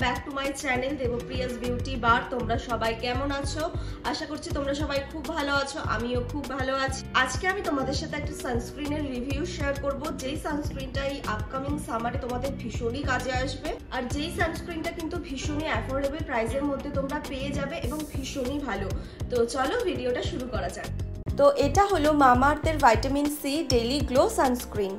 Back to my channel Debpriya's beauty bar. তোমরা সবাই কেমন আছো? আশা করছি তোমরা সবাই খুব ভালো আছো, আমিও খুব ভালো আছি। আজকে আমি তোমাদের সাথে একটা সানস্ক্রিনের রিভিউ শেয়ার করব, যেই সানস্ক্রিনটা এই আপকামিং সামারে তোমাদের ভীষণই কাজে আসবে, আর যেই সানস্ক্রিনটা কিন্তু ভীষণই অ্যাফোর্ডেবল প্রাইসের মধ্যে তোমরা পেয়ে যাবে এবং ভীষণই ভালো। তো চলো ভিডিওটা শুরু করা যাক। তো এটা হলো মামাআর্থের vitamin C daily glow sunscreen.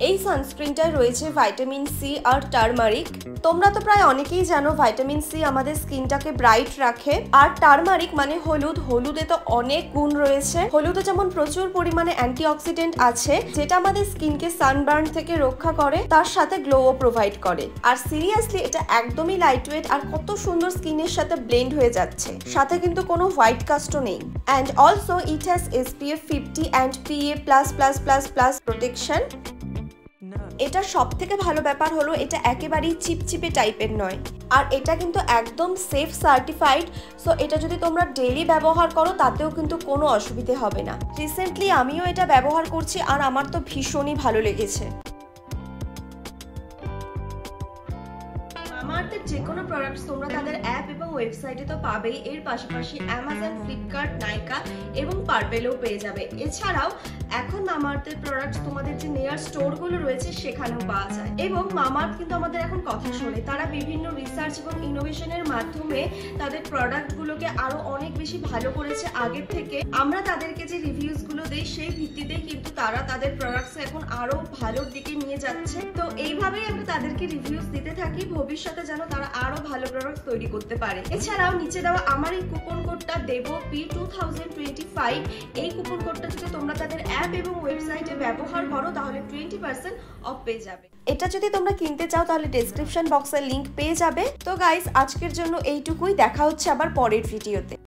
এই সানস্ক্রিনটায় রয়েছে ভিটামিন সি আর টারমারিক। তোমরা তো প্রায় অনেকেই জানো ভিটামিন সি আমাদের স্কিনটাকে ব্রাইট রাখে, আর টারমারিক মানে হলুদ। হলুদে তো অনেক গুণ রয়েছে। হলুদে যেমন প্রচুর পরিমাণে অ্যান্টিঅক্সিডেন্ট আছে, যেটা আমাদের স্কিনকে সানবার্ন থেকে রক্ষা করে, তার সাথে গ্লোও প্রোভাইড করে। আর সিরিয়াসলি এটা একদমই লাইটওয়েট আর কত সুন্দর স্কিনের সাথে ব্লেন্ড হয়ে যাচ্ছে। সাথে কিন্তু কোনো হোয়াইট কাস্টও নেই। And also it has SPF 50 and PA++++ protection. এটা সব থেকে ভালো ব্যাপার হলো এটা একেবারেই চিপচিপে টাইপের নয়, আর এটা কিন্তু একদম সেফ সার্টিফাইড। সো এটা যদি তোমরা ডেইলি ব্যবহার করো তাতেও কিন্তু কোনো অসুবিধে হবে না। রিসেন্টলি আমিও এটা ব্যবহার করছি আর আমার তো ভীষণই ভালো লেগেছে। মামাআর্থের যে কোনো প্রোডাক্টস তোমরা তাদের অ্যাপ এবং ওয়েবসাইটে তো পাবেই, এর পাশাপাশি অ্যামাজন, ফ্লিপকার্ট, নাইকা এবং পার্পেলেও পেয়ে যাবে। এছাড়াও এখন মামাআর্থের প্রোডাক্টস তোমাদের যে নিয়ার স্টোরগুলো রয়েছে সেখানেও পাওয়া যায়। এবং মামাআর্থ কিন্তু আমাদের এখন কথা শোনে। তারা বিভিন্ন রিসার্চ এবং ইনোভেশনের মাধ্যমে তাদের প্রোডাক্টগুলোকে আরো অনেক বেশি ভালো করেছে আগের থেকে। আমরা তাদেরকে যে রিভিউজগুলো দেই সেই ভিত্তিতেই কিন্তু তারা তাদের প্রোডাক্টস এখন আরো ভালোর দিকে নিয়ে যাচ্ছে। তো এইভাবেই আমরা তাদেরকে রিভিউজ দিতে থাকি, ভবিষ্যতে যেন তারা আরো ভালো প্রোডাক্ট তৈরি করতে পারে। এছাড়াও নিচে দেওয়া আমার এই কুপন কোডটা DEVOP2025, এই কুপন কোডটা যদি তোমরা তাদের অ্যাপ এবং ওয়েবসাইটে ব্যবহার করো তাহলে 20% অফ পেয়ে যাবে। এটা যদি তোমরা কিনতে চাও তাহলে ডেসক্রিপশন বক্সে লিংক পেয়ে যাবে। তো গাইস, আজকের জন্য এইটুকুই। দেখা হচ্ছে আবার পরের ভিডিওতে।